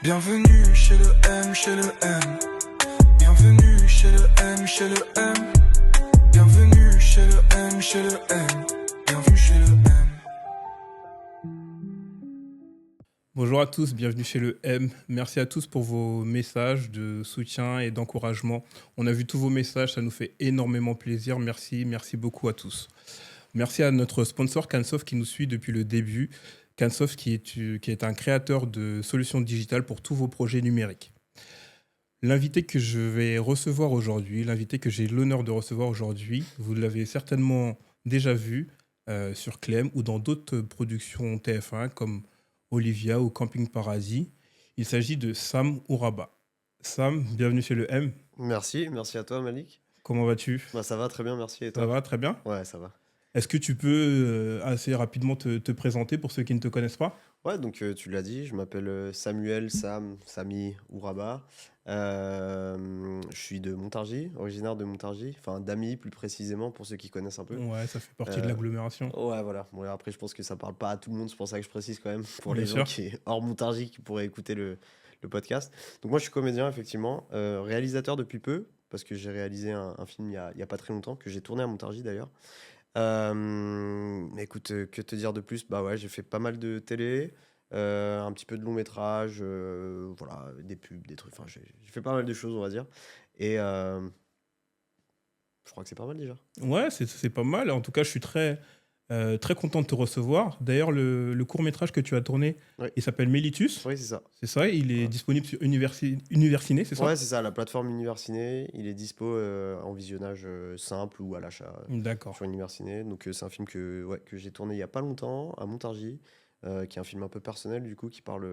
Bienvenue chez le M, chez le M. Bienvenue chez le M, chez le M. Bienvenue chez le M, chez le M. Bienvenue chez le M. Bonjour à tous, bienvenue chez le M. Merci à tous pour vos messages de soutien et d'encouragement. On a vu tous vos messages, ça nous fait énormément plaisir. Merci beaucoup à tous. Merci à notre sponsor Cansoft qui nous suit depuis le début. Cansoft qui est un créateur de solutions digitales pour tous vos projets numériques. L'invité que je vais recevoir aujourd'hui, l'invité que j'ai l'honneur de recevoir aujourd'hui, vous l'avez certainement déjà vu sur Clem ou dans d'autres productions TF1 comme Olivia ou Camping Paradis. Il s'agit de Sam Ouraba. Sam, bienvenue chez le M. Merci à toi Malik. Comment vas-tu ? Bah, ça va très bien, merci. Et Ça toi? va très bien. Ouais, ça va. Est-ce que tu peux assez rapidement te présenter pour ceux qui ne te connaissent pas ? Ouais, donc tu l'as dit, je m'appelle Samuel, Sami Ouraba. Je suis de Montargis, originaire de Montargis, enfin d'Amy plus précisément pour ceux qui connaissent un peu. Ouais, ça fait partie de Euh, l'agglomération. Ouais, voilà. Bon, et après, je pense que ça parle pas à tout le monde, c'est pour ça que je précise quand même, pour Bien les gens sûr. qui hors Montargis qui pourraient écouter le podcast. Donc moi, je suis comédien, effectivement, réalisateur depuis peu, parce que j'ai réalisé un film il y a pas très longtemps, que j'ai tourné à Montargis d'ailleurs. Écoute, que te dire de plus? Bah ouais, j'ai fait pas mal de télé, un petit peu de long métrage, voilà, des pubs, des trucs. Enfin, j'ai fait pas mal de choses, on va dire. Et je crois que c'est pas mal déjà. Ouais, c'est pas mal. En tout cas, je suis très content de te recevoir. D'ailleurs, le court-métrage que tu as tourné, Oui, il s'appelle Mellitus. oui, c'est ça. C'est ça, il est Ouais. disponible sur Universiné, c'est ça ? Ouais, c'est ça, la plateforme Universiné. Il est dispo en visionnage simple ou à l'achat D'accord. sur Universiné. Donc c'est un film que j'ai tourné il y a pas longtemps à Montargis, qui est un film un peu personnel du coup, qui parle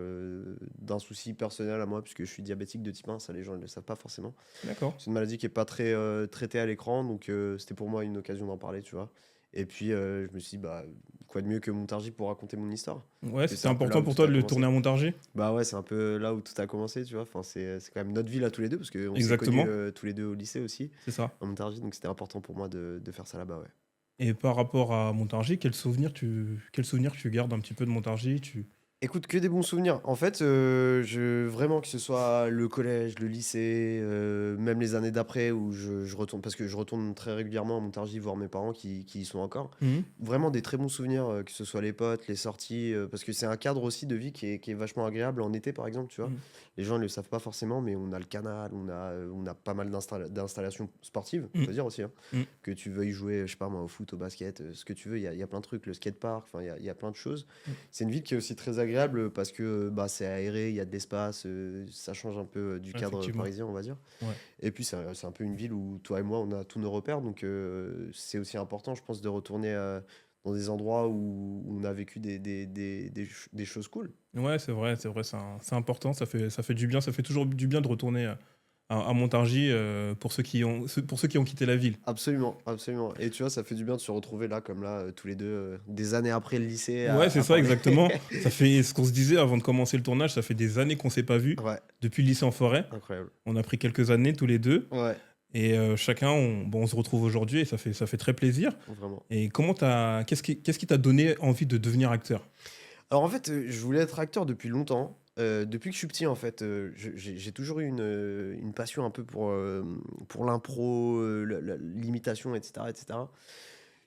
d'un souci personnel à moi, puisque je suis diabétique de type 1, ça les gens ne le savent pas forcément. D'accord. C'est une maladie qui est pas très traitée à l'écran, donc c'était pour moi une occasion d'en parler, tu vois. Et puis je me suis dit, bah, quoi de mieux que Montargis pour raconter mon histoire? Ouais, Parce que c'était c'est un peu là important où pour tout toi a de le commencé. tourner à Montargis ? Bah ouais, c'est un peu là où tout a commencé, tu vois. Enfin, c'est quand même notre ville à tous les deux, parce qu'on s'est Exactement, connus tous les deux au lycée aussi, c'est ça. à Montargis, donc c'était important pour moi de faire ça là-bas, ouais. Et par rapport à Montargis, quel souvenir tu gardes un petit peu de Montargis Écoute, que des bons souvenirs. En fait, vraiment, que ce soit le collège, le lycée, même les années d'après où je retourne, parce que je retourne très régulièrement à Montargis voir mes parents qui y sont encore. Mhm. Vraiment des très bons souvenirs, que ce soit les potes, les sorties, parce que c'est un cadre aussi de vie qui est vachement agréable en été, par exemple, tu vois. Mhm. Les gens ne le savent pas forcément, mais on a le canal, on a pas mal d'installations sportives, Mhm. faut dire aussi, hein. Mhm. Que tu veuilles jouer, je sais pas moi, au foot, au basket, ce que tu veux, il y a plein de trucs, le skatepark, enfin, il y a plein de choses. Mhm. C'est une ville qui est aussi très agréable parce que bah, c'est aéré, il y a de l'espace, ça change un peu du cadre Effectivement. parisien, on va dire. Ouais. Et puis c'est un peu une ville où toi et moi, on a tous nos repères, donc c'est aussi important, je pense, de retourner dans des endroits où on a vécu des choses cool. Ouais, c'est important, ça fait du bien, ça fait toujours du bien de retourner à Montargis pour ceux qui ont quitté la ville. Absolument, absolument. Et tu vois, ça fait du bien de se retrouver là, comme là, tous les deux, des années après le lycée, Ouais, c'est à ça, parler. exactement. Ça fait ce qu'on se disait avant de commencer le tournage, ça fait des années qu'on s'est pas vus, Ouais, depuis le lycée en forêt. incroyable. On a pris quelques années tous les deux, Ouais, et chacun, on se retrouve aujourd'hui, et ça fait très plaisir. vraiment. Et qu'est-ce qui t'a donné envie de devenir acteur ? Alors en fait, je voulais être acteur depuis longtemps. Depuis que je suis petit, en fait, j'ai toujours eu une passion un peu pour l'impro, l'imitation, etc., etc.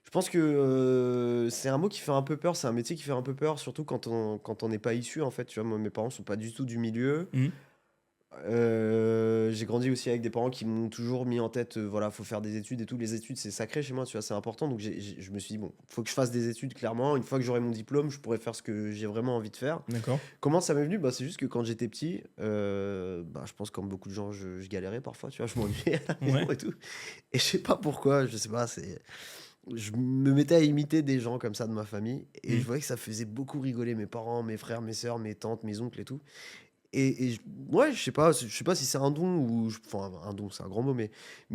Je pense que c'est un mot qui fait un peu peur, c'est un métier qui fait un peu peur, surtout quand on n'est pas issu, en fait. Tu vois, moi, mes parents sont pas du tout du milieu. Mhm. J'ai grandi aussi avec des parents qui m'ont toujours mis en tête, voilà, faut faire des études et tout. Les études, c'est sacré chez moi, tu vois, c'est important. Donc je me suis dit, bon, faut que je fasse des études, clairement. Une fois que j'aurai mon diplôme, je pourrai faire ce que j'ai vraiment envie de faire. D'accord. Comment ça m'est venu? Bah, c'est juste que quand j'étais petit, bah, je pense comme beaucoup de gens, je galérais parfois, tu vois, je m'ennuyais à la maison Ouais. et tout. Et je sais pas pourquoi, je sais pas, je me mettais à imiter des gens comme ça de ma famille et je Mhm. voyais que ça faisait beaucoup rigoler mes parents, mes frères, mes sœurs, mes tantes, mes oncles et tout. Ouais, je sais pas si c'est un don ou enfin un don, c'est un grand mot, mais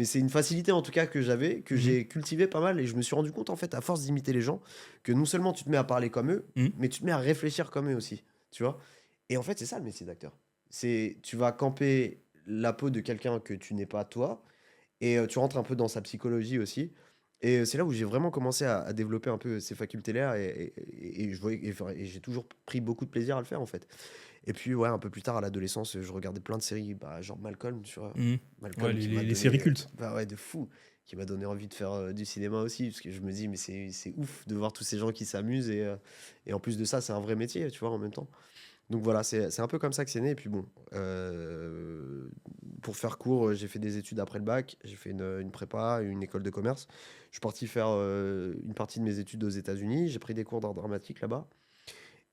c'est une facilité en tout cas que j'avais, que Mhm. j'ai cultivé pas mal et je me suis rendu compte en fait à force d'imiter les gens que non seulement tu te mets à parler comme eux, Mhm. mais tu te mets à réfléchir comme eux aussi, tu vois. Et en fait, c'est ça le métier d'acteur. C'est tu vas camper la peau de quelqu'un que tu n'es pas toi et tu rentres un peu dans sa psychologie aussi. Et c'est là où j'ai vraiment commencé à développer un peu ces facultés-là et je voyais et enfin et j'ai toujours pris beaucoup de plaisir à le faire en fait. Et puis, ouais, un peu plus tard, à l'adolescence, je regardais plein de séries, bah, genre Malcolm, tu vois. Mhm. Ouais, Malcolm qui m'a les donné, séries cultes. bah ouais, de fou, qui m'a donné envie de faire du cinéma aussi, parce que je me dis, mais c'est ouf de voir tous ces gens qui s'amusent, et en plus de ça, c'est un vrai métier, tu vois, en même temps. Donc voilà, c'est un peu comme ça que c'est né. Et puis bon, pour faire court, j'ai fait des études après le bac, j'ai fait une prépa, une école de commerce. Je suis parti faire une partie de mes études aux États-Unis, j'ai pris des cours d'art dramatique là-bas,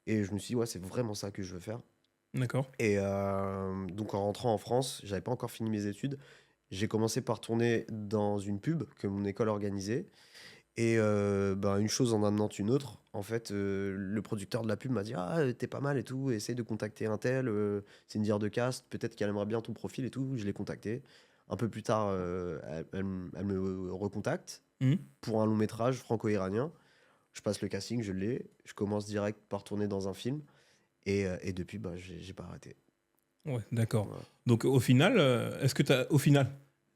et je me suis dit, ouais, c'est vraiment ça que je veux faire. D'accord. Et donc en rentrant en France, j'avais pas encore fini mes études. J'ai commencé par tourner dans une pub que mon école organisait. Et ben, une chose en amenant une autre, en fait, le producteur de la pub m'a dit: «Ah, t'es pas mal et tout, essaye de contacter un tel, c'est une dire de cast, peut-être qu'elle aimerait bien ton profil et tout». Je l'ai contacté. Un peu plus tard, elle me recontacte Mhm. pour un long métrage franco-iranien. Je passe le casting, je l'ai. Je commence direct par tourner dans un film. Et depuis, bah, j'ai pas arrêté. Ouais, d'accord. Voilà. Donc au final, est-ce que au final,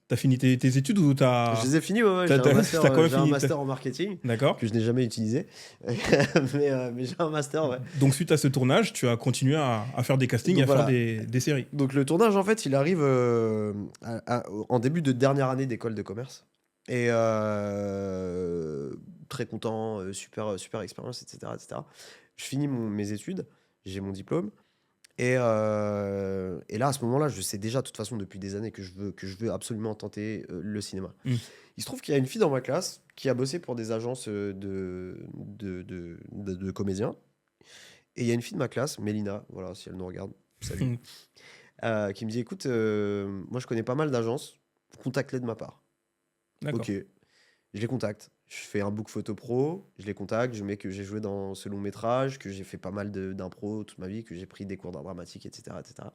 t'as fini tes études ou Je t'as. les ai finis, ouais, ouais. T'as t'as quand même J'ai un fini. master en marketing D'accord. que je n'ai jamais utilisé. Mais j'ai un master, ouais. Donc suite à ce tournage, tu as continué à faire des castings et Donc à faire voilà. des séries. Donc le tournage, en fait, il arrive en début de dernière année d'école de commerce. Et très content, super expérience, etc., etc. Je finis mes études, j'ai mon diplôme. Et là, à ce moment-là, je sais déjà, de toute façon, depuis des années, que je veux absolument tenter le cinéma. Mm. Il se trouve qu'il y a une fille dans ma classe qui a bossé pour des agences de comédiens. Et il y a une fille de ma classe, Mélina, voilà, si elle nous regarde, salut, Mm. qui me dit: écoute, moi je connais pas mal d'agences, contacte-les de ma part. D'accord. Ok, je les contacte. Je fais un book photo pro, je les contacte, je mets que j'ai joué dans ce long métrage, que j'ai fait pas mal d'impro toute ma vie, que j'ai pris des cours d'art dramatique, etc., etc.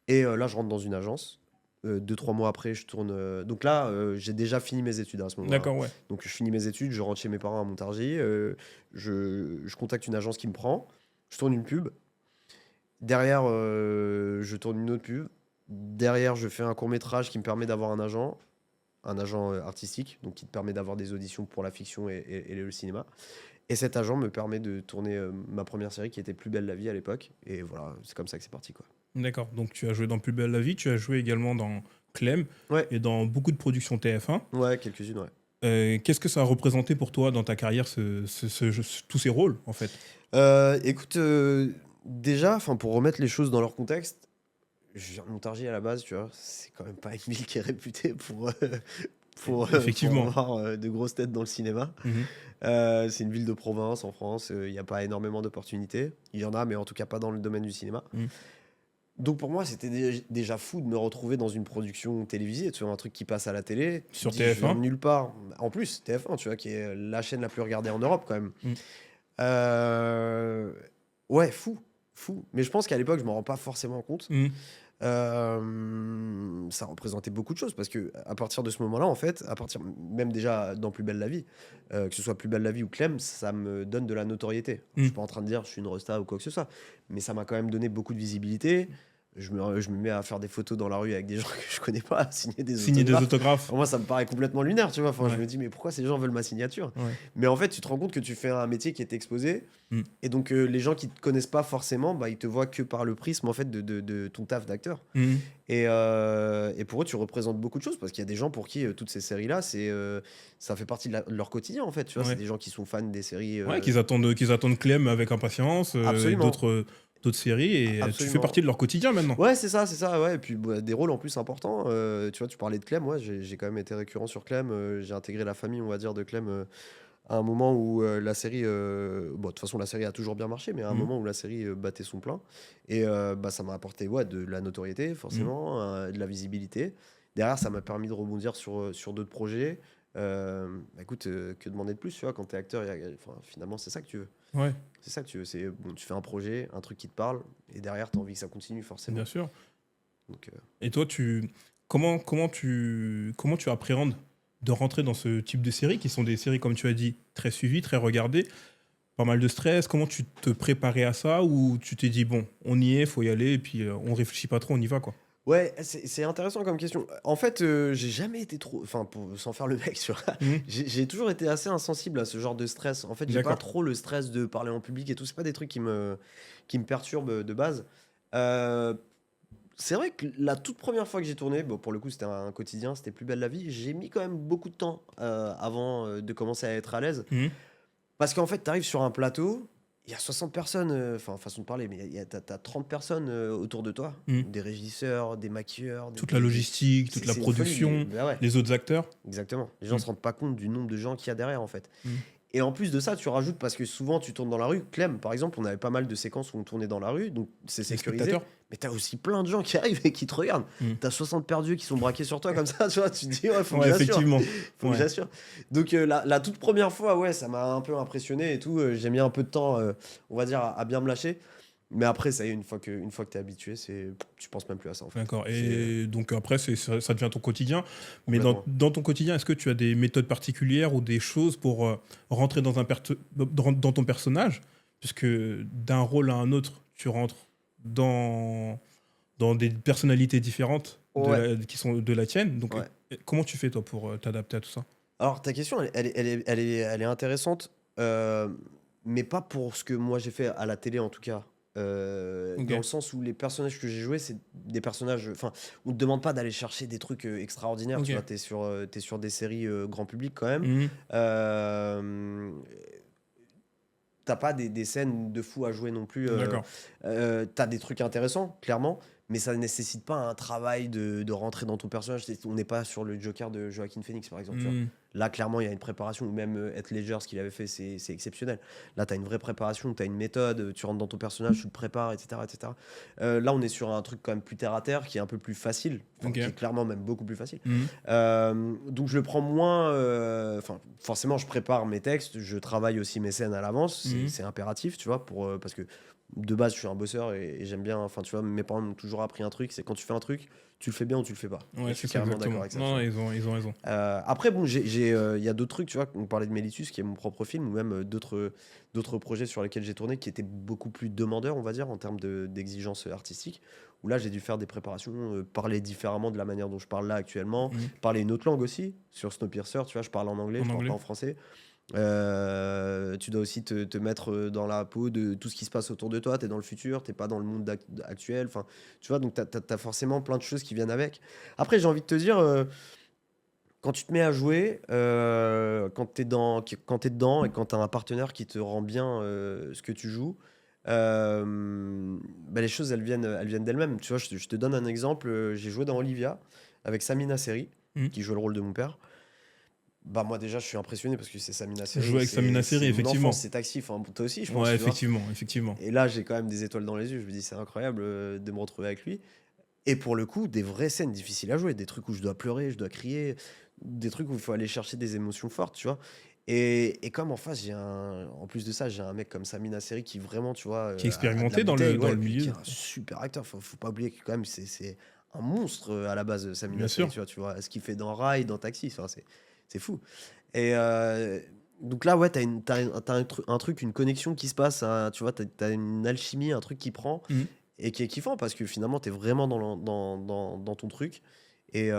Et là, je rentre dans une agence. 2-3 mois après, je tourne. Donc là, j'ai déjà fini mes études à ce moment-là. D'accord, ouais. Donc je finis mes études, je rentre chez mes parents à Montargis, je contacte une agence qui me prend, je tourne une pub. Derrière, je tourne une autre pub. Derrière, je fais un court métrage qui me permet d'avoir un agent artistique, donc qui te permet d'avoir des auditions pour la fiction et le cinéma. Et cet agent me permet de tourner ma première série qui était Plus belle la vie à l'époque. Et voilà, c'est comme ça que c'est parti, quoi. D'accord. Donc tu as joué dans Plus belle la vie, tu as joué également dans Clem Ouais, et dans beaucoup de productions TF1. ouais, quelques-unes, ouais. Qu'est-ce que ça a représenté pour toi dans ta carrière, tous ces rôles, en fait? Écoute, déjà, enfin, pour remettre les choses dans leur contexte, je viens de Montargis à la base, tu vois. C'est quand même pas une ville qui est réputée pour Effectivement. avoir de grosses têtes dans le cinéma. Mhm. C'est une ville de province en France. Il n'y a pas énormément d'opportunités. Il y en a, mais en tout cas pas dans le domaine du cinéma. Mhm. Donc pour moi, c'était déjà fou de me retrouver dans une production télévisée, tu vois, un truc qui passe à la télé. Tu Sur te dis, je viens TF1. de nulle part. En plus, TF1, tu vois, qui est la chaîne la plus regardée en Europe quand même. Mhm. Euh, Ouais, fou, fou. Mais je pense qu'à l'époque, je m'en rends pas forcément compte. Mhm. Ça représentait beaucoup de choses parce que à partir de ce moment-là, en fait, à partir même déjà dans Plus belle la vie, que ce soit Plus belle la vie ou Clem, ça me donne de la notoriété. Je suis pas en train de dire je suis une resta ou quoi que ce soit, mais ça m'a quand même donné beaucoup de visibilité. Je me mets à faire des photos dans la rue avec des gens que je connais pas, à signer des Signer des autographes. autographes. Pour moi, ça me paraît complètement lunaire, tu vois. Enfin, je Ouais. me dis, mais pourquoi ces gens veulent ma signature? Ouais. Mais en fait, tu te rends compte que tu fais un métier qui est exposé. Mm. Et donc, les gens qui te connaissent pas forcément, bah, ils te voient que par le prisme en fait, de ton taf d'acteur. Mhm. Et pour eux, tu représentes beaucoup de choses parce qu'il y a des gens pour qui toutes ces séries-là, ça fait partie de leur quotidien en fait. Tu vois, Ouais. c'est des gens qui sont fans des séries. Ouais, qu'ils attendent Clem avec impatience, et Absolument. d'autres séries, et tu fais Absolument. partie de leur quotidien maintenant. Ouais, c'est ça, ouais. Et puis bah, des rôles en plus importants. Tu vois, tu parlais de Clem, ouais, j'ai quand même été récurrent sur Clem. J'ai intégré la famille, on va dire, de Clem à un moment où la série. Bon, de toute façon, la série a toujours bien marché, mais à un Mhm. moment où la série battait son plein. Et bah, ça m'a apporté ouais, de la notoriété, forcément, de la visibilité. Derrière, ça m'a permis de rebondir sur d'autres projets. Bah, écoute, que demander de plus, tu vois, quand t'es acteur, enfin, finalement, c'est ça que tu veux. Ouais, C'est ça que tu veux. C'est bon, tu fais un projet, un truc qui te parle, et derrière, t'as envie que ça continue, forcément. bien sûr. Donc, Et toi, comment tu appréhendes de rentrer dans ce type de séries, qui sont des séries, comme tu as dit, très suivies, très regardées, pas mal de stress? Comment tu te préparais à ça, ou tu t'es dit, bon, on y est, faut y aller, et puis on réfléchit pas trop, on y va, quoi? ouais, c'est intéressant comme question. En fait, j'ai jamais été trop. Enfin, sans faire le mec, tu vois, Mhm. j'ai toujours été assez insensible à ce genre de stress. En fait, j'ai pas D'accord. trop le stress de parler en public et tout. C'est pas des trucs qui me perturbent de base. Euh, c'est vrai que la toute première fois que j'ai tourné, bon, pour le coup, c'était un quotidien, c'était Plus belle la vie. J'ai mis quand même beaucoup de temps avant de commencer à être à l'aise. Mhm. Parce qu'en fait, tu arrives sur un plateau, il y a 60 personnes, enfin, façon de parler, mais t'as 30 personnes autour de toi. Mhm. Des régisseurs, des maquilleurs. Toute la logistique, toute la c'est une folie, production, bah ouais, les autres acteurs. exactement. Les gens Mhm. se rendent pas compte du nombre de gens qu'il y a derrière, en fait. Mhm. Et en plus de ça, tu rajoutes, parce que souvent tu tournes dans la rue. Clem, par exemple, on avait pas mal de séquences où on tournait dans la rue, donc c'est Les sécurisé. spectateurs. Mais t'as aussi plein de gens qui arrivent et qui te regardent. Mm. T'as 60 perdus qui sont braqués sur toi comme ça, tu vois. Tu te dis, ouais, faut que Ouais, j'assure. effectivement. Faut que Ouais. j'assure. Donc la toute première fois, ouais, ça m'a un peu impressionné et tout. J'ai mis un peu de temps, on va dire, à bien me lâcher. Mais après, ça y est, une fois que t'es habitué, tu penses même plus à ça, en fait. D'accord. C'est Et donc après, ça devient ton quotidien. Mais complètement. dans ton quotidien, est-ce que tu as des méthodes particulières ou des choses pour rentrer dans ton personnage? Puisque d'un rôle à un autre, tu rentres dans des personnalités différentes Ouais, qui sont de la tienne. Donc ouais. comment tu fais toi pour t'adapter à tout ça? Alors, ta question, elle est intéressante, mais pas pour ce que moi j'ai fait à la télé en tout cas. Ok. Dans le sens où les personnages que j'ai joués, c'est des personnages. Enfin, on te demande pas d'aller chercher des trucs extraordinaires. Ok. Tu vois, t'es sur des séries grand public quand même. Mhm. T'as pas des scènes de fou à jouer non plus. D'accord. T'as des trucs intéressants, clairement, mais ça ne nécessite pas un travail de rentrer dans ton personnage. On n'est pas sur le Joker de Joaquin Phoenix, par exemple. Tu vois. Mhm. Là, clairement, il y a une préparation, ou même Heath Ledger, ce qu'il avait fait, c'est exceptionnel. Là, tu as une vraie préparation, tu as une méthode, tu rentres dans ton personnage, tu le prépares, etc. etc. Là, on est sur un truc quand même plus terre à terre, qui est un peu plus facile, enfin, Ok. qui est clairement même beaucoup plus facile. Mhm. Donc, je le prends moins. Enfin, forcément, je prépare mes textes, je travaille aussi mes scènes à l'avance, Mhm. c'est impératif, tu vois, parce que de base, je suis un bosseur et j'aime bien. Enfin, tu vois, mes parents m'ont toujours appris un truc, c'est quand tu fais un truc, tu le fais bien ou tu le fais pas. Et Ouais, je suis c'est ça, carrément d'accord exactement. avec ça. Tu Non, vois. ils ont raison. Après, bon, il y a d'autres trucs, tu vois. On parlait de Mellitus, qui est mon propre film, ou même d'autres projets sur lesquels j'ai tourné qui étaient beaucoup plus demandeurs, on va dire, en termes d'exigence artistique. Où là, j'ai dû faire des préparations, parler différemment de la manière dont je parle là actuellement, Mhm. parler une autre langue aussi. Sur Snowpiercer, tu vois, je parle en anglais, En je parle anglais. pas en français. Tu dois aussi te mettre dans la peau de tout ce qui se passe autour de toi. Tu es dans le futur, tu pas dans le monde actuel. Enfin, tu vois, donc tu as forcément plein de choses qui viennent avec. Après, j'ai envie de te dire, quand tu te mets à jouer, quand t'es dedans et quand tu as un partenaire qui te rend bien ce que tu joues, bah, les choses, elles viennent d'elles-mêmes. Tu vois, je te donne un exemple. J'ai joué dans Olivia avec Samina Seri, Mhm. qui joue le rôle de mon père. Bah moi déjà je suis impressionné parce que c'est Samina Seri. Jouer avec Samina Seri, c'est mon effectivement. enfance, c'est Taxi. Enfin, toi aussi je pense. Ouais, Tu vois. effectivement. Et là j'ai quand même des étoiles dans les yeux. Je me dis c'est incroyable de me retrouver avec lui. Et pour le coup des vraies scènes difficiles à jouer, des trucs où je dois pleurer, je dois crier, des trucs où il faut aller chercher des émotions fortes, tu vois. Et comme en face en plus de ça j'ai un mec comme Samina Seri qui vraiment tu vois Qui est a de la expérimenté dans bouteille, dans ouais, le et puis qui est milieu. un super acteur. Faut pas oublier que quand même c'est un monstre à la base Samina Bien Seri. sûr. Tu vois ce qu'il fait dans Rail, dans Taxi, enfin, c'est fou. Et donc là, ouais, t'as un truc, une connexion qui se passe, tu vois, t'as une alchimie, un truc qui prend Mhm. et qui est kiffant parce que finalement, t'es vraiment dans ton truc et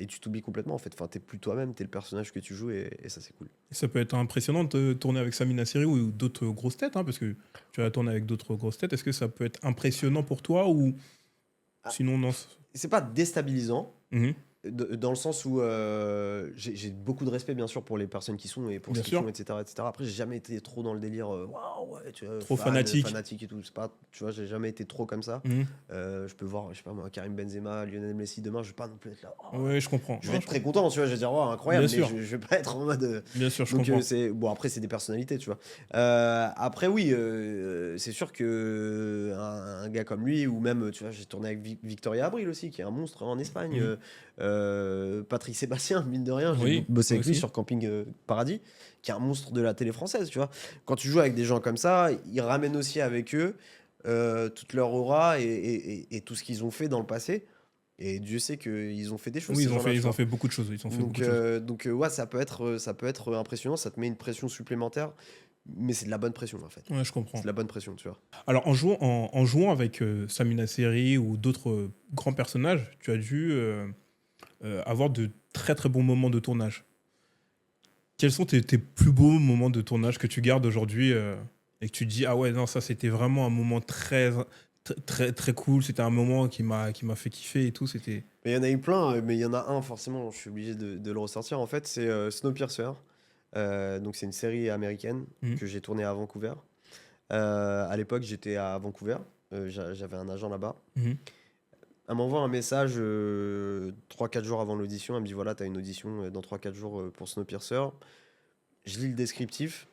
tu t'oublies complètement en fait. Enfin, t'es plus toi-même, t'es le personnage que tu joues et ça, c'est cool. Et ça peut être impressionnant de tourner avec Samina Seri ou d'autres grosses têtes, hein, parce que tu as tourné avec d'autres grosses têtes. Est-ce que ça peut être impressionnant pour toi ou Ah, sinon non? c'est pas déstabilisant. Mhm. Dans le sens où j'ai beaucoup de respect bien sûr pour les personnes qui sont et pour Bien ce qu'ils sûr. font, etc. Après j'ai jamais été trop dans le délire waouh ouais, tu vois, Trop fanatique. fanatique et tout, c'est pas, tu vois, j'ai jamais été trop comme ça. Mhm. Je peux voir, je sais pas moi, Karim Benzema, Lionel Messi demain, je vais pas non plus être là oh, Ouais, je comprends. je vais Non, être très content, tu vois, je vais dire oh, incroyable, Bien mais sûr. je vais pas être en mode Bien sûr, je donc comprends. c'est bon, après c'est des personnalités, tu vois. Après oui, c'est sûr que un gars comme lui ou même tu vois, j'ai tourné avec Victoria Abril aussi qui est un monstre en Espagne. Mhm. Patrick Sébastien, mine de rien, j'ai Oui, bossé avec lui aussi. sur Camping Paradis, qui est un monstre de la télé française, tu vois. Quand tu joues avec des gens comme ça, ils ramènent aussi avec eux toute leur aura et tout ce qu'ils ont fait dans le passé. Et Dieu sait qu'ils ont fait des choses, Oui, ces gens-là, tu ils ont vois. fait beaucoup de choses. Ils ont fait beaucoup Donc, de choses. ouais, ça peut être impressionnant, ça te met une pression supplémentaire, mais c'est de la bonne pression en fait. Ouais, je comprends. C'est de la bonne pression, tu vois. Alors, en jouant avec Samina Seri ou d'autres grands personnages, tu as dû avoir de très très bons moments de tournage. Quels sont tes plus beaux moments de tournage que tu gardes aujourd'hui et que tu te dis, ah ouais, non, ça c'était vraiment un moment très, très, très cool. C'était un moment qui m'a fait kiffer et tout. C'était. Mais il y en a eu plein, mais il y en a un, forcément, je suis obligé de le ressortir. En fait, c'est Snowpiercer. Donc, c'est une série américaine Mhm. que j'ai tournée à Vancouver. À l'époque, j'étais à Vancouver. J'avais un agent là-bas. Mhm. Elle m'envoie un message 3-4 jours avant l'audition. Elle me dit voilà, tu as une audition dans 3-4 jours pour Snowpiercer. Je lis le descriptif.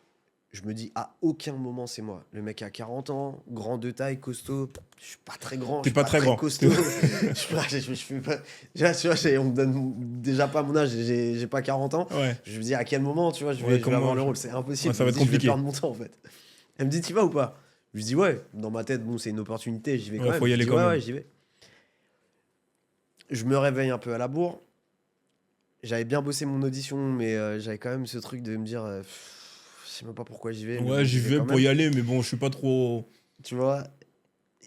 Je me dis à aucun moment c'est moi. Le mec a 40 ans, grand de taille, costaud. Je suis pas très grand, je T'es suis pas très grand. costaud. je fais pas. Déjà, tu vois, on me donne déjà pas mon âge, j'ai pas 40 ans. Ouais. Je me dis à quel moment, tu vois, je Ouais, vais comment avoir je- le rôle. C'est impossible. Ouais, ça va Je être me dis, compliqué. Je vais perdre mon temps en fait. Elle me dit, tu vas ou pas? Je lui dis, ouais. Dans ma tête, bon, c'est une opportunité, j'y vais quand Ouais, même. faut y Je aller dis, quand ouais, même. ouais, j'y vais. Je me réveille un peu à la bourre. J'avais bien bossé mon audition, mais j'avais quand même ce truc de me dire, je sais même pas pourquoi j'y vais. Mais Ouais, bon, j'y vais quand pour même. y aller, mais bon, je suis pas trop. Tu vois,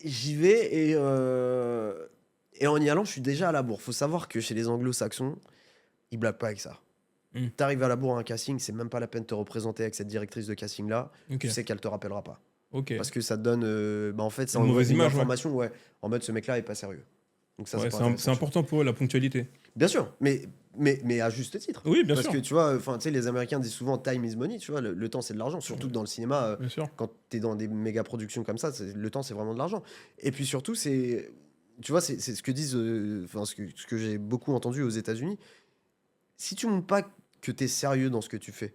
j'y vais et en y allant, je suis déjà à la bourre. Faut savoir que chez les anglo-saxons, ils blaguent pas avec ça. T'arrives à la bourre à un casting, c'est même pas la peine de te représenter avec cette directrice de casting-là. Ok. Tu sais qu'elle te rappellera pas. Ok. Parce que ça te donne, en fait, c'est Une mauvaise image, ouais. information, ouais. En mode, ce mec-là est pas sérieux. Donc ça, Ouais, c'est pas c'est intéressant. important pour eux, la ponctualité. Bien sûr, mais à juste titre. Oui, bien Parce sûr. que tu vois, tu sais, les Américains disent souvent time is money, tu vois, le temps c'est de l'argent, surtout dans le cinéma. Bien sûr. Quand tu es dans des méga productions comme ça, le temps c'est vraiment de l'argent. Et puis surtout, c'est, tu vois, c'est ce que disent, ce que j'ai beaucoup entendu aux États-Unis. Si tu montres pas que tu es sérieux dans ce que tu fais,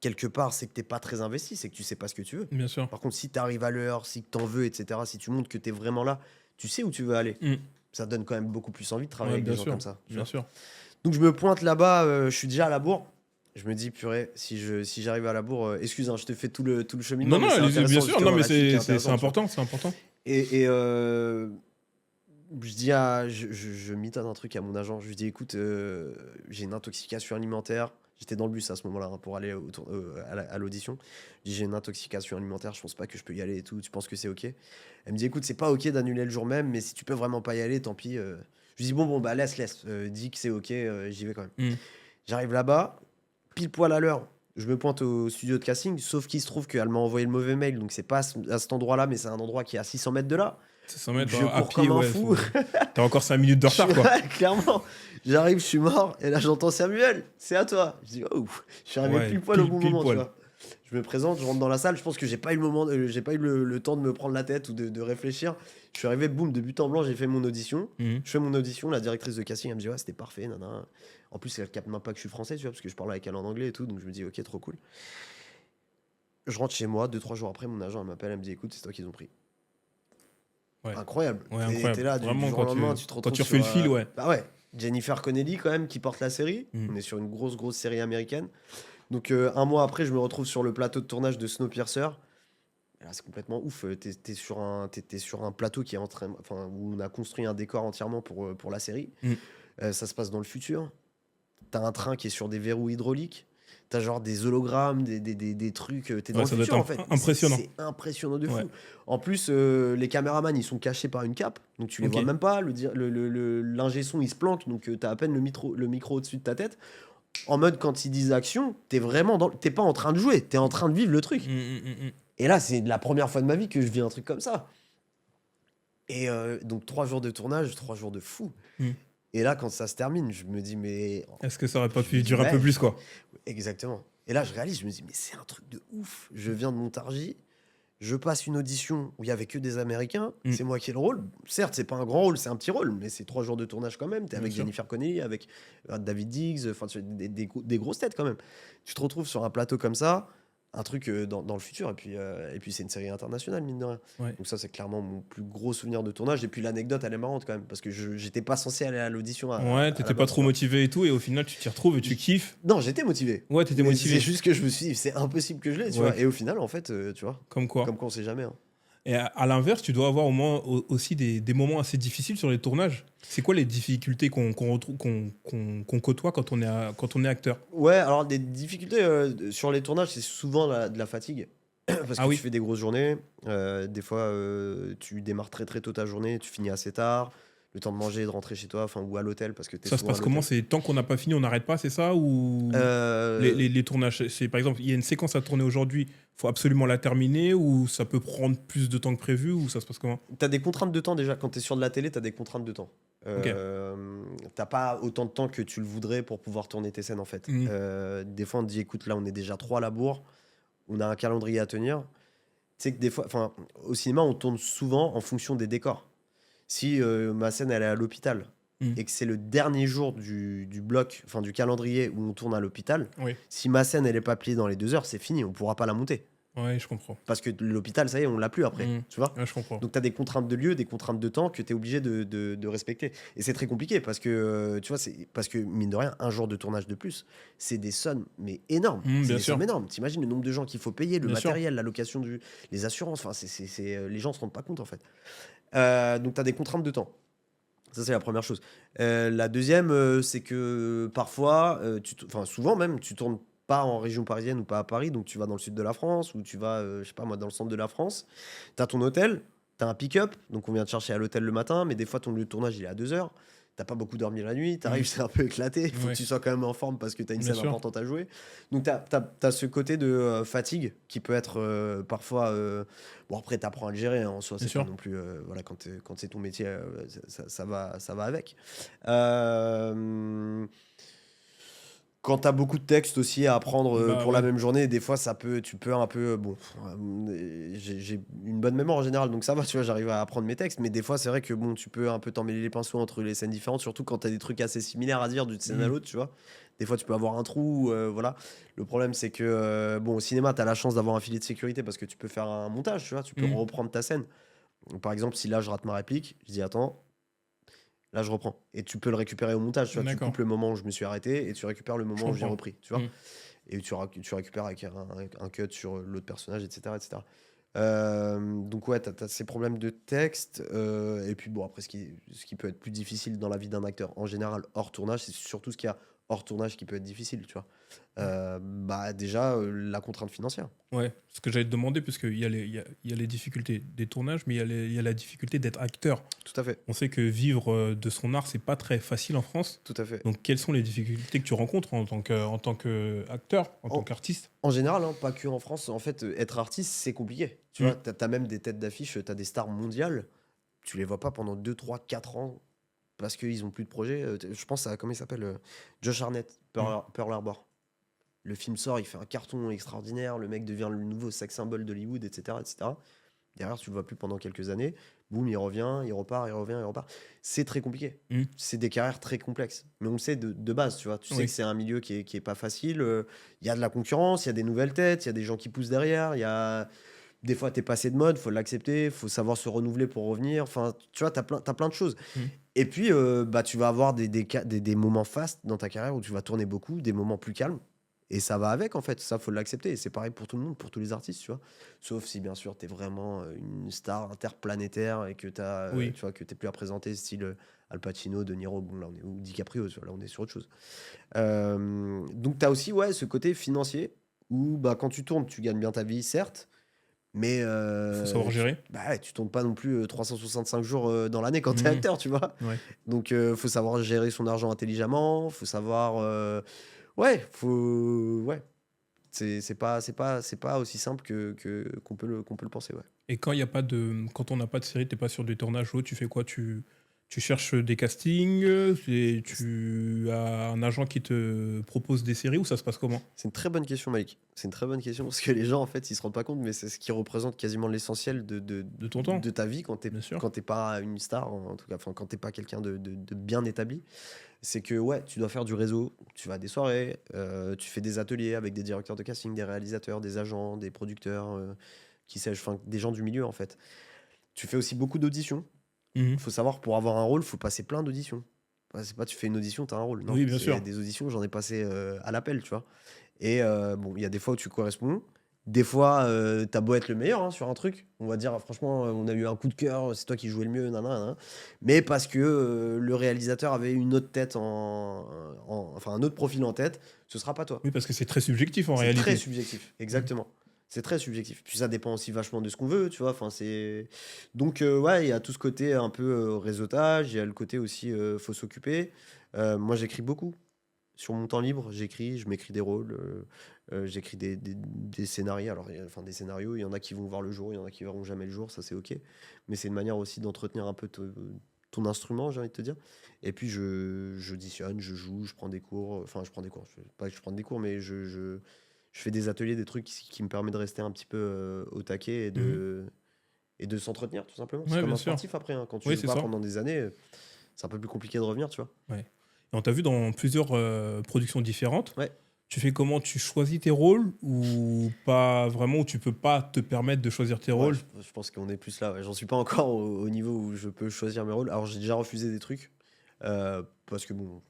quelque part, c'est que t'es pas très investi, c'est que tu sais pas ce que tu veux. Bien sûr. Par contre, si tu arrives à l'heure, si tu en veux, etc., si tu montres que tu es vraiment là, tu sais où tu veux aller. Ça donne quand même beaucoup plus envie de travailler Ouais, avec bien des gens sûr. comme ça. tu Bien vois. sûr. Donc je me pointe là-bas, je suis déjà à la bourre. Je me dis, purée, si j'arrive à la bourre, excuse, hein, je te fais tout le cheminement. Non, non, mais c'est allez-y, bien intéressant, sûr. justement, Non, mais la suite est c'est intéressante, tu vois. important, c'est important. Et je dis je mythonne un truc à mon agent. Je lui dis, écoute, j'ai une intoxication alimentaire. J'étais dans le bus à ce moment-là pour aller à l'audition. Je dis, j'ai une intoxication alimentaire, je pense pas que je peux y aller et tout. Tu penses que c'est ok? Elle me dit, écoute, c'est pas ok d'annuler le jour même, mais si tu peux vraiment pas y aller, tant pis. Je lui dis, bon, bah laisse. Dis que c'est ok, j'y vais quand même. J'arrive là-bas, pile poil à l'heure. Je me pointe au studio de casting, sauf qu'il se trouve qu'elle m'a envoyé le mauvais mail, donc c'est pas à cet endroit-là, mais c'est un endroit qui est à 600 mètres de là. 600 mètres, Je à cours pied, comme un ouais. fou. T'as encore 5 minutes de retard, quoi. Ouais, clairement. J'arrive, je suis mort, et là j'entends Samuel, c'est à toi. Je dis, oh, je suis arrivé Ouais, pile poil au bon pile moment, poil. tu vois. Je me présente, je rentre dans la salle, je pense que j'ai pas eu le moment, j'ai pas eu le temps de me prendre la tête ou de réfléchir. Je suis arrivé, boum, de but en blanc, j'ai fait mon audition. Je fais mon audition, la directrice de casting, elle me dit, ouais, c'était parfait, nanana. En plus, elle capte même pas que je suis français, tu vois, parce que je parle avec elle en anglais et tout, donc je me dis, ok, trop cool. Je rentre chez moi, 2-3 jours après, mon agent elle m'appelle, elle me dit, écoute, c'est toi qu'ils ont pris. Ouais. Incroyable. Ouais, T'es- incroyable. T'es là, Vraiment, du jour au quand lendemain, tu- tu te quand retrouves tu refais le sur, fil, ouais. Bah ouais. Jennifer Connelly, quand même, qui porte la série. Mm. On est sur une grosse série américaine. Donc, un mois après, je me retrouve sur le plateau de tournage de Snowpiercer. Et là, c'est complètement ouf. T'es sur un plateau qui est où on a construit un décor entièrement pour la série. Ça se passe dans le futur. T'as un train qui est sur des verrous hydrauliques. T'as genre des hologrammes, des trucs. T'es dans Ouais, le ça doit futur, être en fait. impressionnant. C'est impressionnant de fou. Ouais. En plus, les caméramans, ils sont cachés par une cape. Donc, tu les Ok. vois même pas. L'ingé son, il se planque. Donc, t'as à peine le micro au-dessus de ta tête. En mode, quand ils disent action, t'es pas en train de jouer. T'es en train de vivre le truc. Et là, c'est la première fois de ma vie que je vis un truc comme ça. Et donc, 3 jours de tournage, 3 jours de fou. Et là, quand ça se termine, je me dis, mais. Est-ce que ça aurait pas Je pu me dis, durer un peu ouais. plus, quoi? Exactement. Et là, je réalise, je me dis, mais c'est un truc de ouf. Je viens de Montargis, je passe une audition où il y avait que des Américains, c'est moi qui ai le rôle. Certes, c'est pas un grand rôle, c'est un petit rôle, mais c'est 3 jours de tournage quand même. T'es avec Bien sûr. Jennifer Connelly, avec David Diggs, enfin des grosses têtes quand même. Tu te retrouves sur un plateau comme ça, un truc dans le futur, et puis c'est une série internationale, mine de rien. Ouais. Donc ça, c'est clairement mon plus gros souvenir de tournage. Et puis l'anecdote, elle est marrante quand même, parce que j'étais pas censé aller à l'audition. Ouais, t'étais pas trop motivé et tout, et au final, tu t'y retrouves et tu kiffes. Non, j'étais motivé. Ouais, t'étais Mais motivé. C'est juste que je me suis dit, c'est impossible que je l'ai, tu Ouais. vois. Et au final, en fait, tu vois, Comme quoi. comme quoi on sait jamais. Hein. Et à l'inverse, tu dois avoir au moins aussi des moments assez difficiles sur les tournages. C'est quoi les difficultés qu'on côtoie quand on est acteur? Ouais, alors des difficultés sur les tournages, c'est souvent de la fatigue. Parce que Ah oui. tu fais des grosses journées. Des fois, tu démarres très très tôt ta journée, tu finis assez tard. le temps de manger et de rentrer chez toi, enfin, ou à l'hôtel, parce que tu es Ça se souvent à passe comment? l'hôtel. C'est tant qu'on n'a pas fini, on n'arrête pas, c'est ça? Ou les tournages, c'est par exemple, il y a une séquence à tourner aujourd'hui, faut absolument la terminer, ou ça peut prendre plus de temps que prévu, ou ça se passe comment? T'as des contraintes de temps déjà. Quand t'es sur de la télé, t'as des contraintes de temps. Ok. T'as pas autant de temps que tu le voudrais pour pouvoir tourner tes scènes en fait. Mhm. Des fois, on te dit écoute, là, on est déjà 3 à la bourre, on a un calendrier à tenir. Tu sais que des fois, enfin, au cinéma, on tourne souvent en fonction des décors. Si ma scène elle est à l'hôpital Mhm. et que c'est le dernier jour du bloc, enfin du calendrier où on tourne à l'hôpital, Oui, si ma scène elle est pas pliée dans les 2 heures, c'est fini, on pourra pas la monter. ouais, je comprends. Parce que l'hôpital, ça y est, on l'a plus après. Mhm. Tu vois. Ouais, je comprends. Donc, tu as des contraintes de lieu, des contraintes de temps que tu es obligé de respecter. Et c'est très compliqué parce que, tu vois, parce que, mine de rien, un jour de tournage de plus, c'est des sommes, mais énormes. Mhm, C'est bien des sûr. sommes énormes. T'imagines le nombre de gens qu'il faut payer, le Bien sûr. matériel, la location, les assurances. Enfin, les gens se rendent pas compte, en fait. Donc, tu as des contraintes de temps. Ça, c'est la première chose. La deuxième, c'est que parfois, enfin, souvent même, tu tournes pas en région parisienne ou pas à Paris, donc tu vas dans le sud de la France ou tu vas, je sais pas moi, dans le centre de la France. Tu as ton hôtel, tu as un pick-up, donc on vient te chercher à l'hôtel le matin, mais des fois, ton lieu de tournage, il est à 2 heures. T'as pas beaucoup dormi la nuit, t'arrives, Mhm. c'est un peu éclaté, il faut Ouais. que tu sois quand même en forme parce que tu as une Bien scène sûr. importante à jouer. Donc t'as ce côté de fatigue qui peut être parfois... Bon après t'apprends à le gérer hein, en soi, Bien c'est pas sûr. non plus... voilà, quand c'est ton métier, ça va avec. Quand t'as beaucoup de textes aussi à apprendre Bah pour la ouais. même journée, des fois tu peux un peu... Bon, j'ai une bonne mémoire en général, donc ça va, tu vois, j'arrive à apprendre mes textes, mais des fois c'est vrai que bon, tu peux un peu t'emmêler les pinceaux entre les scènes différentes, surtout quand t'as des trucs assez similaires à dire d'une scène à Mhm. l'autre, tu vois. Des fois tu peux avoir un trou, voilà. Le problème c'est que, bon, au cinéma, t'as la chance d'avoir un filet de sécurité parce que tu peux faire un montage, tu vois, tu peux Mhm. reprendre ta scène. Par exemple, si là je rate ma réplique, je dis attends, là je reprends. Et tu peux le récupérer au montage, tu vois, tu D'accord. coupes le moment où je me suis arrêté et tu récupères le Je moment où j'ai comprends. repris, tu vois. Mhm. Et tu récupères avec un cut sur l'autre personnage, etc. etc. Donc ouais, t'as ces problèmes de texte. Et puis bon, après, ce qui peut être plus difficile dans la vie d'un acteur, en général, hors tournage, c'est surtout ce qu'il y a hors tournage qui peut être difficile, tu vois. Bah déjà, la contrainte financière. Ouais, ce que j'allais te demander, parce qu'il y a il y a les difficultés des tournages, mais il y a la difficulté d'être acteur. Tout à fait, On sait que vivre de son art, c'est pas très facile en France. tout à fait. Donc, quelles sont les difficultés que tu rencontres en tant qu'acteur, en tant En, qu'artiste? en général, hein, pas que en France, en fait, être artiste, c'est compliqué. Tu vois, Mm. t'as même des têtes d'affiche, t'as des stars mondiales, tu les vois pas pendant 2 3 4 ans parce qu'ils ont plus de projet. Je pense à, comment il s'appelle Josh Hartnett, Mm. Pearl Harbor. Le film sort, il fait un carton extraordinaire, le mec devient le nouveau sex symbole d'Hollywood, etc., etc. Derrière, tu le vois plus pendant quelques années. Boum, il revient, il repart, il revient, il repart. C'est très compliqué. Mm. C'est des carrières très complexes. Mais on le sait de base, tu vois. Tu sais Oui. que c'est un milieu qui est pas facile. Il y a de la concurrence, il y a des nouvelles têtes, il y a des gens qui poussent derrière. Il y a... Des fois, t'es passé de mode, faut l'accepter, faut savoir se renouveler pour revenir. Enfin, tu vois, t'as plein de choses. Mm. Et puis, bah, tu vas avoir des moments fastes dans ta carrière où tu vas tourner beaucoup, des moments plus calmes. Et ça va avec, en fait. Ça, faut l'accepter. Et c'est pareil pour tout le monde, pour tous les artistes, tu vois. Sauf si, bien sûr, tu es vraiment une star interplanétaire et que Oui. tu vois, que t'es plus à présenter, style Al Pacino, De Niro, bon, là, ou DiCaprio, tu vois, là, on est sur autre chose. Donc, tu as aussi ouais, ce côté financier où, bah, quand tu tournes, tu gagnes bien ta vie, certes, mais Il faut savoir gérer. bah, ouais, tu tournes pas non plus 365 jours dans l'année quand tu es Mhm. acteur, tu vois. Ouais. Donc, faut savoir gérer son argent intelligemment, faut savoir. Ouais, faut. Ouais. C'est pas aussi simple qu'on peut le penser, ouais. Et quand on n'a pas de série, t'es pas sur des tournages ou tu fais quoi? Tu cherches des castings, tu as un agent qui te propose des séries ou ça se passe comment? C'est une très bonne question, Mike. C'est une très bonne question parce que les gens, en fait, ils se rendent pas compte, mais c'est ce qui représente quasiment l'essentiel De ton temps? de ta vie Bien sûr. quand t'es pas une star, en tout cas, enfin, quand t'es pas quelqu'un de bien établi. C'est que, ouais, tu dois faire du réseau, tu vas à des soirées, tu fais des ateliers avec des directeurs de casting, des réalisateurs, des agents, des producteurs, qui sais-je, enfin, des gens du milieu, en fait. Tu fais aussi beaucoup d'auditions. Mhm. Faut savoir, pour avoir un rôle, faut passer plein d'auditions. Ouais, c'est pas tu fais une audition, t'as un rôle. Non, Oui, bien c'est sûr. des auditions, j'en ai passé à l'appel, tu vois. Et bon, il y a des fois où tu corresponds. Des fois, t'as beau être le meilleur hein, sur un truc. On va dire, franchement, on a eu un coup de cœur, c'est toi qui jouais le mieux, nanana. Mais parce que le réalisateur avait une autre tête, enfin un autre profil en tête, ce sera pas toi. Oui, parce que c'est très subjectif en C'est très réalité. subjectif, exactement. C'est très subjectif. Puis ça dépend aussi vachement de ce qu'on veut, tu vois. Enfin, c'est... Donc, ouais, il y a tout ce côté un peu réseautage, il y a le côté aussi faut s'occuper. Moi, j'écris beaucoup. Sur mon temps libre, j'écris, je m'écris des rôles, j'écris des scénarios. Alors, enfin, des scénarios, il y en a qui vont voir le jour, il y en a qui verront jamais le jour, ça c'est ok. Mais c'est une manière aussi d'entretenir un peu ton instrument, j'ai envie de te dire. Et puis, j'auditionne, je joue, je prends des cours. Enfin, je prends des cours. Pas que je prends des cours, mais je fais des ateliers, des trucs qui me permettent de rester un petit peu au taquet Mhm. et de s'entretenir, tout simplement. C'est Ouais, comme bien un sûr. sportif après, hein. Quand tu Oui, joues c'est pas ça. pendant des années, c'est un peu plus compliqué de revenir, tu vois. Ouais. Et on t'a vu dans plusieurs productions différentes. Ouais. Tu fais comment? Tu choisis tes rôles ou pas vraiment, ou tu peux pas te permettre de choisir tes Ouais, rôles? je pense qu'on est plus là. Ouais. J'en suis pas encore au niveau où je peux choisir mes rôles. Alors, j'ai déjà refusé des trucs parce que bon,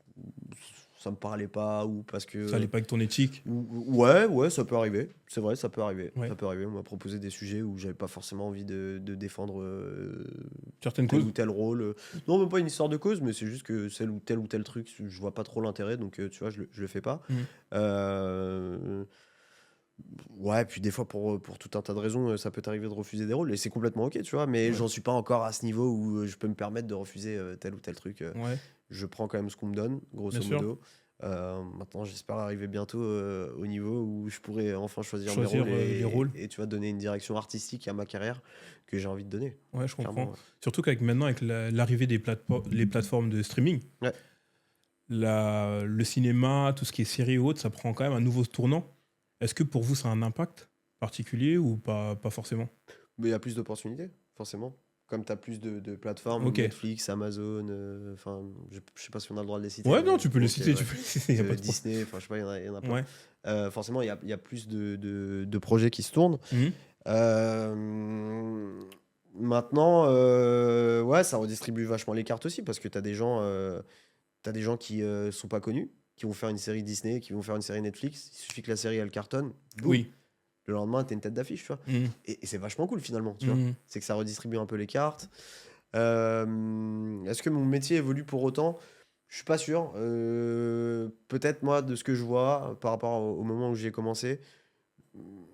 ça me parlait pas ou parce Ça allait que. pas avec ton éthique? Ouais, ouais, ça peut arriver. C'est vrai, ça peut arriver. Ouais. Ça peut arriver. On m'a proposé des sujets où j'avais pas forcément envie de défendre Certaines tel causes? ou tel rôle. Non, même pas une histoire de cause, mais c'est juste que celle ou tel truc, je vois pas trop l'intérêt, donc tu vois, je le fais pas. Mhm. Euh, Ouais, puis des fois, pour tout un tas de raisons, ça peut t'arriver de refuser des rôles, et c'est complètement ok, tu vois, mais Ouais. j'en suis pas encore à ce niveau où je peux me permettre de refuser tel ou tel truc. Ouais, Je prends quand même ce qu'on me donne, bien grosso sûr. modo. Maintenant, j'espère arriver bientôt au niveau où je pourrais enfin choisir mes Choisir rôles les rôles. et tu vois, donner une direction artistique à ma carrière que j'ai envie de donner, Ouais, je clairement. comprends. Ouais. Surtout qu'avec maintenant, avec l'arrivée des les plateformes de streaming, Ouais. le cinéma, tout ce qui est série et autres, ça prend quand même un nouveau tournant. Est-ce que pour vous, ça a un impact particulier ou pas forcément? Mais il y a plus d'opportunités, forcément. Comme tu as plus de plateformes, Ok. Netflix, Amazon, enfin, je sais pas si on a le droit de les citer, Ouais, non, mais tu peux le ok, citer, ouais. tu peux le citer, y a pas de problème. Disney, enfin, je sais pas, il y en a plein. Ouais. Forcément, il y a plus de projets qui se tournent. Mhm. Euh, Maintenant, ouais, ça redistribue vachement les cartes aussi, parce que t'as des gens qui sont pas connus, qui vont faire une série Disney, qui vont faire une série Netflix. Il suffit que la série, elle cartonne, boum, Oui. le lendemain, t'es une tête d'affiche, tu vois. Mhm. Et c'est vachement cool, finalement, tu vois. Mhm. C'est que ça redistribue un peu les cartes. Est-ce que mon métier évolue pour autant? Je suis pas sûr. Peut-être moi, de ce que je vois par rapport au moment où j'ai commencé,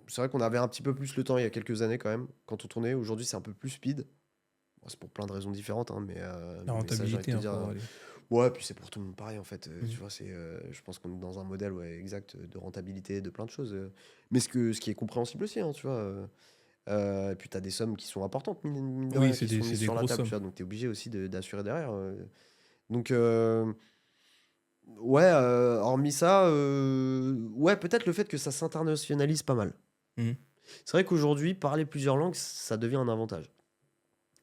c'est vrai qu'on avait un petit peu plus le temps il y a quelques années quand même, quand on tournait. Aujourd'hui, c'est un peu plus speed. Bon, c'est pour plein de raisons différentes, hein, La mais ça, j'ai envie de rentabilité, te hein, dire. pour aller. Ouais, puis c'est pour tout le monde pareil en fait. Tu Mhm. vois, je pense qu'on est dans un modèle ouais, exact de rentabilité, de plein de choses. Mais ce qui est compréhensible aussi, hein, tu vois. Et puis tu as des sommes qui sont importantes, mine de Oui, rien, qui sont c'est mises des sur la grosses table, tu sommes. vois. Donc tu es obligé aussi d'assurer derrière. Donc, ouais, hormis ça, ouais, peut-être le fait que ça s'internationalise pas mal. Mhm. C'est vrai qu'aujourd'hui, parler plusieurs langues, ça devient un avantage.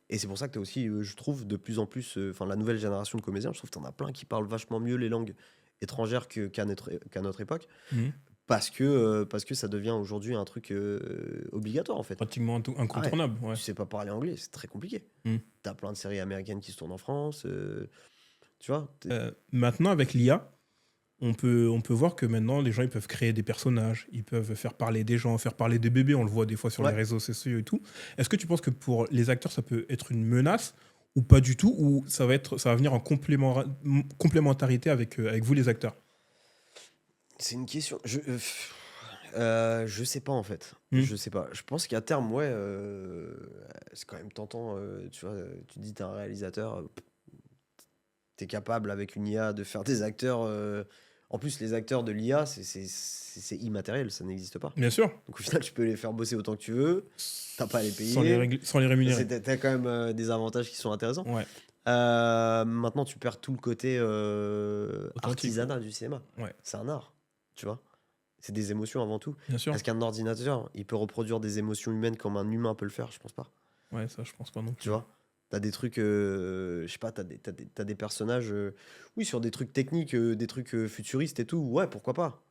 Et c'est pour ça que tu as aussi, je trouve, de plus en plus, enfin, la nouvelle génération de comédiens, je trouve que tu en as plein qui parlent vachement mieux les langues étrangères qu'à notre époque, Mhm. parce que ça devient aujourd'hui un truc obligatoire, en fait. Pratiquement Ah ouais, incontournable. Ouais. tu sais pas parler anglais, c'est très compliqué. Mhm. Tu as plein de séries américaines qui se tournent en France, tu vois. Maintenant, avec l'IA, on peut voir que maintenant, les gens ils peuvent créer des personnages, ils peuvent faire parler des gens, faire parler des bébés, on le voit des fois sur les Ouais. réseaux sociaux et tout. Est-ce que tu penses que pour les acteurs, ça peut être une menace ou pas du tout, ou ça va venir en complémentarité avec vous, les acteurs? C'est une question. Je sais pas en fait. Hmm. Je sais pas. Je pense qu'à terme, ouais, c'est quand même tentant. Tu vois, tu te dis, t'es un réalisateur, t'es capable avec une IA de faire des acteurs. En plus, les acteurs de l'IA, c'est immatériel, ça n'existe pas. Bien sûr, Donc au final, tu peux les faire bosser autant que tu veux, t'as pas à les payer. sans les rémunérer. T'as quand même des avantages qui sont intéressants. Ouais, Maintenant, tu perds tout le côté authentique. artisanal du cinéma. Ouais, C'est un art, tu vois. C'est des émotions avant tout. bien sûr. Est-ce qu'un ordinateur, il peut reproduire des émotions humaines comme un humain peut le faire? Je pense pas. Ouais, ça, je pense pas non Tu plus. vois? T'as des trucs, je sais pas, t'as des personnages, oui, sur des trucs techniques, des trucs futuristes et tout, ouais, pourquoi pas?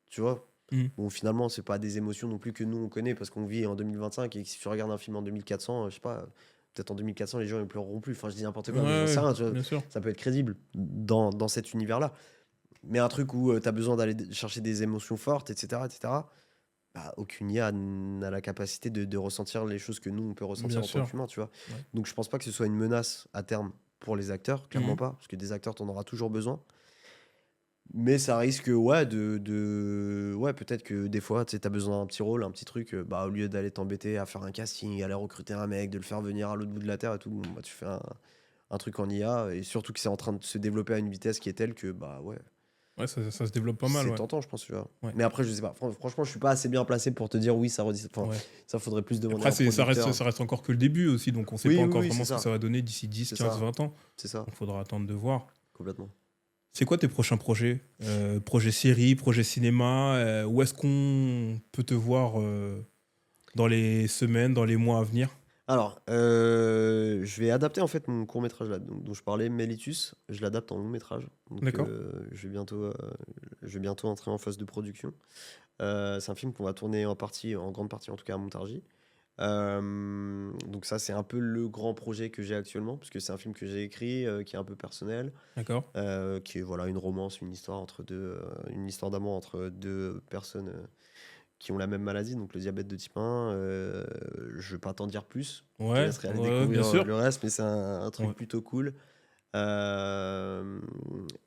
Tu vois? Hmm. Bon, finalement, c'est pas des émotions non plus que nous on connaît parce qu'on vit en 2025 et que si tu regardes un film en 2400, je sais pas, peut-être en 2400 les gens ils pleureront plus. Enfin, je dis n'importe quoi, mais j'en sais Ouais, rien, tu vois? bien sûr. Ça peut être crédible dans cet univers-là. Mais un truc où tu as besoin d'aller chercher des émotions fortes, etc., bah, aucune IA n'a la capacité de ressentir les choses que nous, on peut ressentir Bien en tant sûr. qu'humain, tu vois. Ouais. Donc je pense pas que ce soit une menace à terme pour les acteurs, clairement Mhm. pas, parce que des acteurs, tu en auras toujours besoin. Mais ça risque, ouais, ouais, peut-être que des fois, tu sais, t'as besoin d'un petit rôle, un petit truc, bah, au lieu d'aller t'embêter à faire un casting, aller recruter un mec, de le faire venir à l'autre bout de la terre et tout, bon, bah, tu fais un truc en IA, et surtout que c'est en train de se développer à une vitesse qui est telle que, bah, ouais, Ouais, ça se développe pas mal, c'est ouais. tentant, je pense, tu vois. Ouais. Mais après, je sais pas, franchement, je suis pas assez bien placé pour te dire oui, enfin, Ouais. ça faudrait plus demander Après, à un ça producteur. reste encore que le début aussi, donc on sait Oui, pas oui, encore oui, vraiment c'est ce que ça, ça va donner d'ici 10, c'est 15, ça, 20 ans. c'est ça, Il faudra attendre de voir. complètement. C'est quoi tes prochains projets? Projet série, projet cinéma? Où est-ce qu'on peut te voir dans les semaines, dans les mois à venir? Alors, je vais adapter en fait mon court-métrage là, dont je parlais, Mellitus, je l'adapte en long-métrage. Donc, D'accord. je vais bientôt entrer en phase de production. C'est un film qu'on va tourner en grande partie en tout cas à Montargis. Donc ça, c'est un peu le grand projet que j'ai actuellement, parce que c'est un film que j'ai écrit, qui est un peu personnel, D'accord. qui est voilà une romance, une histoire d'amour entre deux personnes qui ont la même maladie, donc le diabète de type 1. Je vais pas t'en dire plus. Je te Ouais, laisserai aller ouais, bien découvrir sûr. le reste, mais c'est un truc Ouais. plutôt cool.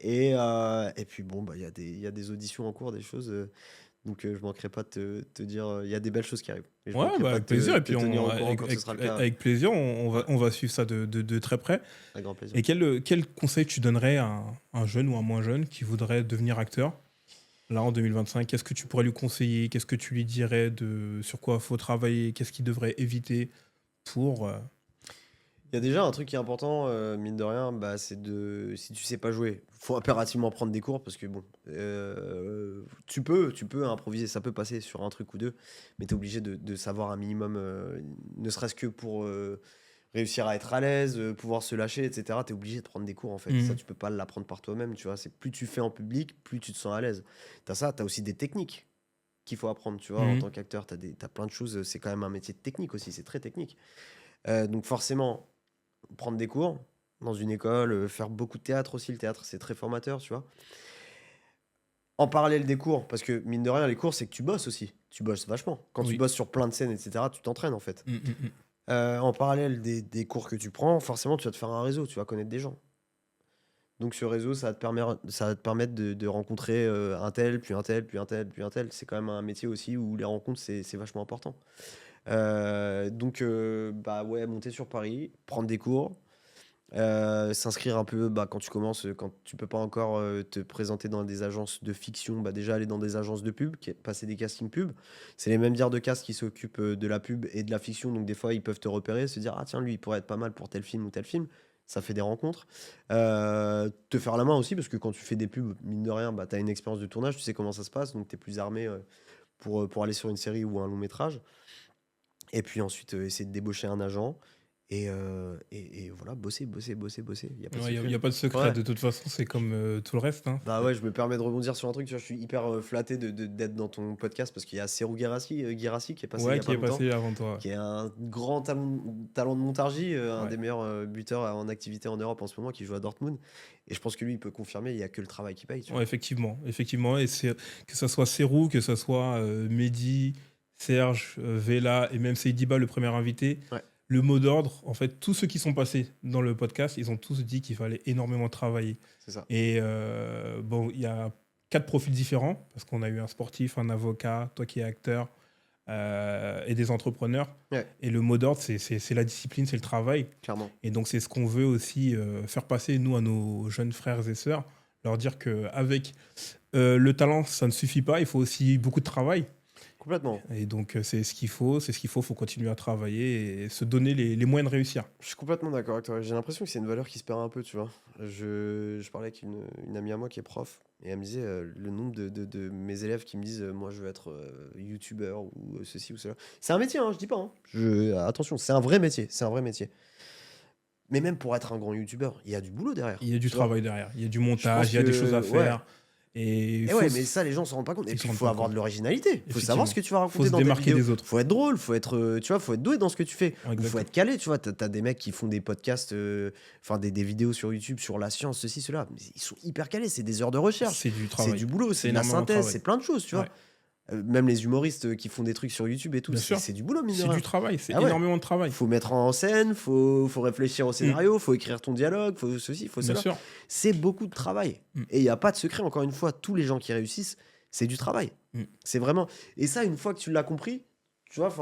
Et puis bon, bah, il y a des auditions en cours, des choses. Donc je manquerai pas de te dire, il y a des belles choses qui arrivent. Et je Ouais, manquerai bah, pas de avec plaisir. Et te puis, tenir au courant quand ce sera le cas, avec plaisir, Ouais. on va suivre ça de très près. avec grand plaisir. Et quel conseil tu donnerais à un jeune ou un moins jeune qui voudrait devenir acteur, là, en 2025? Qu'est-ce que tu pourrais lui conseiller? Qu'est-ce que tu lui dirais sur quoi il faut travailler? Qu'est-ce qu'il devrait éviter pour... Il y a déjà un truc qui est important, mine de rien, bah, si tu sais pas jouer, faut impérativement prendre des cours parce que bon, tu peux improviser, ça peut passer sur un truc ou deux, mais tu es obligé de savoir un minimum, ne serait-ce que pour réussir à être à l'aise, pouvoir se lâcher, etc. Tu es obligé de prendre des cours en fait. Ça, Mhm. tu peux pas l'apprendre par toi-même, tu vois. C'est plus tu fais en public, plus tu te sens à l'aise. T'as ça, t'as aussi des techniques qu'il faut apprendre, tu vois. En Mhm. tant qu'acteur, t'as plein de choses, c'est quand même un métier de technique aussi, c'est très technique. Donc forcément prendre des cours dans une école, faire beaucoup de théâtre aussi. Le théâtre, c'est très formateur, tu vois. En parallèle des cours, parce que mine de rien, les cours, c'est que tu bosses aussi. Tu bosses vachement. Quand tu Oui. bosses sur plein de scènes, etc., tu t'entraînes en fait. Mhm, mhm. En parallèle des cours que tu prends, forcément, tu vas te faire un réseau, tu vas connaître des gens. Donc ce réseau, ça va te permettre de rencontrer un tel, puis un tel, puis un tel, puis un tel. C'est quand même un métier aussi où les rencontres, c'est vachement important. Donc, bah ouais, monter sur Paris, prendre des cours, s'inscrire un peu bah, quand tu commences, quand tu peux pas encore te présenter dans des agences de fiction, bah déjà aller dans des agences de pub, passer des castings pub. C'est les mêmes dières de cast qui s'occupent de la pub et de la fiction, donc des fois ils peuvent te repérer, se dire ah tiens lui il pourrait être pas mal pour tel film ou tel film. Ça fait des rencontres. Te faire la main aussi, parce que quand tu fais des pubs, mine de rien, bah, tu as une expérience de tournage, tu sais comment ça se passe, donc tu es plus armé pour aller sur une série ou un long métrage. Et puis ensuite, essayer de débaucher un agent et voilà, bosser. Il n'y a pas de Ouais, il secret. n'y a pas de secret. Ouais. De toute façon, c'est comme tout le reste, hein. Bah ouais, je me permets de rebondir sur un truc. Tu vois, je suis hyper flatté d'être dans ton podcast parce qu'il y a Serou Guirassi qui est passé il Ouais, y a qui pas est longtemps, passé avant toi. qui est un grand talent de Montargis, un Ouais. des meilleurs buteurs en activité en Europe en ce moment, qui joue à Dortmund. Et je pense que lui, il peut confirmer, il n'y a que le travail qui paye. Tu Ouais, vois. effectivement. Et que ça soit Serou, que ça soit Mehdi, Serge, Vela et même Seidiba, le premier invité. Ouais. Le mot d'ordre, en fait, tous ceux qui sont passés dans le podcast, ils ont tous dit qu'il fallait énormément travailler. C'est ça. Et bon, il y a 4 profils différents, parce qu'on a eu un sportif, un avocat, toi qui es acteur, et des entrepreneurs. Ouais. Et le mot d'ordre, c'est la discipline, c'est le travail. Clairement. Et donc, c'est ce qu'on veut aussi faire passer, nous, à nos jeunes frères et sœurs, leur dire qu'avec le talent, ça ne suffit pas, il faut aussi beaucoup de travail. Complètement. Et donc, c'est ce qu'il faut, faut continuer à travailler et se donner les moyens de réussir. Je suis complètement d'accord avec toi. J'ai l'impression que c'est une valeur qui se perd un peu, tu vois. Je parlais avec une amie à moi qui est prof, et elle me disait le nombre de mes élèves qui me disent moi je veux être youtubeur ou ceci ou cela. C'est un métier, hein, je dis pas. Attention, c'est un vrai métier. C'est un vrai métier. Mais même pour être un grand youtubeur, il y a du boulot derrière. Il y a du tu vois. travail derrière, il y a du Je pense montage, il y a des que- choses à ouais. faire. Et il faut Mais ça, les gens s'en rendent pas compte. Et Ils puis, s'en il rendent faut pas avoir compte. de l'originalité. Il faut Effectivement. savoir ce que tu vas faut raconter se dans tes démarquer vidéos. des autres. Faut être drôle, faut être, tu vois, faut être doué dans ce que tu fais. Ouais, Il faut exactement. être calé, tu vois. T'as des mecs qui font des podcasts, enfin des vidéos sur YouTube sur la science, ceci, cela. Mais ils sont hyper calés. C'est des heures de recherche. C'est du C'est travail. du boulot, C'est c'est de la énormément de synthèse, travail. c'est plein de choses, tu vois. Ouais. Même les humoristes qui font des trucs sur YouTube et tout, Bien sûr. c'est du boulot, mine de C'est rien. du travail, c'est Ah ouais. énormément de travail. Faut mettre en scène, faut réfléchir au scénario, faut écrire ton dialogue, faut ceci, faut Bien cela. sûr. C'est beaucoup de travail. Et il n'y a pas de secret, encore une fois, tous les gens qui réussissent, c'est du travail. C'est vraiment... Et ça, une fois que tu l'as compris, tu vois,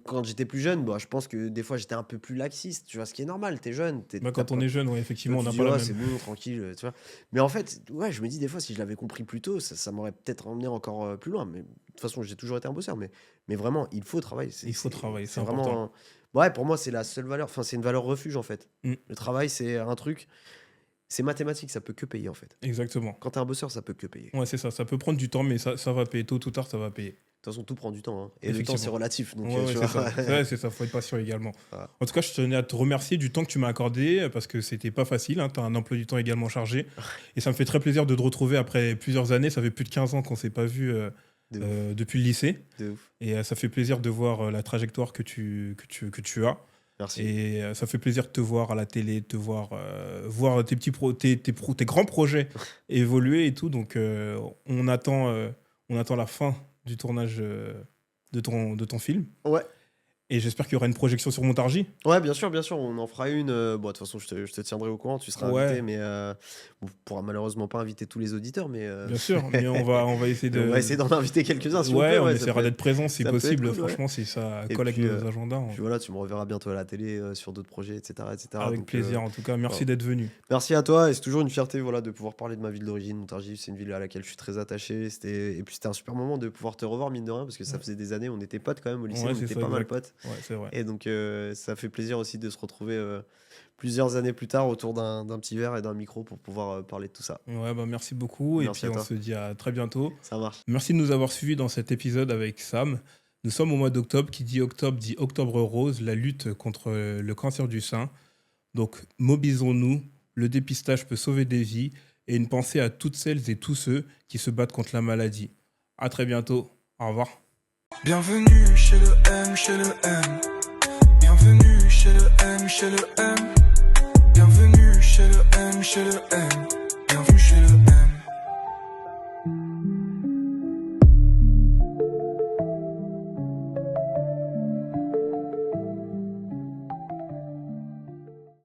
quand j'étais plus jeune, je pense que des fois, j'étais un peu plus laxiste, tu vois, ce qui est normal, t'es jeune. Quand on est jeune, ouais, effectivement, on n'a tu pas dis, la ouais, même. c'est bon, tranquille, tu vois. Mais en fait, ouais, je me dis des fois, si je l'avais compris plus tôt, ça m'aurait peut-être emmené encore plus loin. Mais de toute façon, j'ai toujours été un bosseur. Mais vraiment, il faut travailler. Il faut travailler, c'est vraiment... important. Ouais, pour moi, c'est la seule valeur. Enfin, c'est une valeur refuge, en fait. Le travail, c'est un truc... C'est mathématique, ça peut que payer, en fait. Exactement. Quand t'es un bosseur, ça peut que payer. Ouais, c'est ça. Ça peut prendre du temps, mais ça va payer. Tôt ou tard, ça va payer. De toute façon, tout prend du temps. Hein. Et le temps, c'est relatif. Donc, ouais, tu c'est vois. ça. Ouais, c'est ça. Faut être patient également. Voilà. En tout cas, je tenais à te remercier du temps que tu m'as accordé parce que c'était pas facile. Hein. Tu as un emploi du temps également chargé. Et ça me fait très plaisir de te retrouver après plusieurs années. Ça fait plus de 15 ans qu'on s'est pas vu depuis le lycée. De ouf. Et ça fait plaisir de voir la trajectoire que tu as. Merci. Et ça fait plaisir de te voir à la télé, de te voir tes grands projets évoluer et tout. Donc, on attend la fin du tournage de ton film. Ouais. Et j'espère qu'il y aura une projection sur Montargis. Ouais, bien sûr, on en fera une. De toute façon, je te tiendrai au courant, tu seras invité, mais on pourra malheureusement pas inviter tous les auditeurs, mais... Bien sûr, mais on va essayer de... On va essayer d'en inviter quelques-uns, si on peut, essaiera d'être présent si ça peut être possible. cool, Franchement, si ça Et colle avec puis, nos agendas. Puis voilà, tu me reverras bientôt à la télé sur d'autres projets, etc. Avec Donc, plaisir, en tout cas. Merci d'être venu. Merci à toi, et c'est toujours une fierté de pouvoir parler de ma ville d'origine, Montargis. C'est une ville à laquelle je suis très attaché. Et puis c'était un super moment de pouvoir te revoir, mine de rien, parce que ça faisait des années, on était potes quand même au lycée, on était pas mal potes. Ouais, c'est vrai. Et donc ça fait plaisir aussi de se retrouver plusieurs années plus tard autour d'un petit verre et d'un micro pour pouvoir parler de tout ça. Ouais, merci beaucoup. Merci et puis à on toi. se dit à très bientôt. Ça marche. Merci de nous avoir suivis dans cet épisode avec Sam. Nous sommes au mois d'octobre. Qui dit octobre rose, la lutte contre le cancer du sein. Donc mobilisons-nous. Le dépistage peut sauver des vies. Et une pensée à toutes celles et tous ceux qui se battent contre la maladie. À très bientôt. Au revoir. Bienvenue chez le M, chez le M. Bienvenue chez le M, chez le M. Bienvenue chez le M, chez le M.